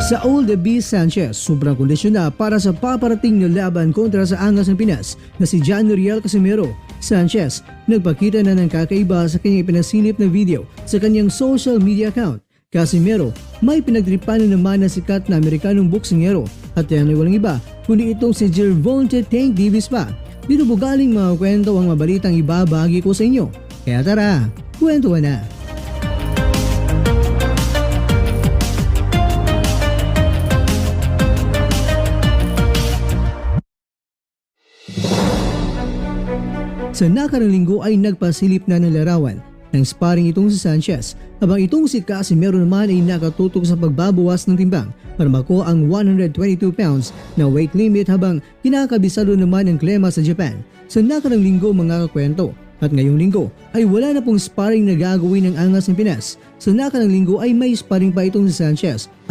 Saul de B. Sanchez, sobrang kondisyon na para sa paparating na laban kontra sa angas ng Pinas na si John Noriel Casimero. Sanchez, nagpakita na ng kakaiba sa kanyang pinasilip na video sa kanyang social media account. Casimero, may pinagtripan na naman na sikat na Amerikanong boksingero at yan ay walang iba kundi itong si Gervonta Tank Davis pa. Dito po galing mga kwento ang mabalitang ibabahagi ko sa inyo. Kaya tara, kwentuhan na! Sa nakarang linggo ay nagpasilip na ng larawan ng sparring itong si Sanchez habang itong si Casimero naman ay nakatutok sa pagbabawas ng timbang para makuha ang 122 pounds na weight limit habang kinakabisado naman ang klema sa Japan. Sa nakarang linggo mga kakwento at ngayong linggo ay wala na pong sparring na gagawin ng angas ng Pinas. Sa nakarang linggo ay may sparring pa itong si Sanchez at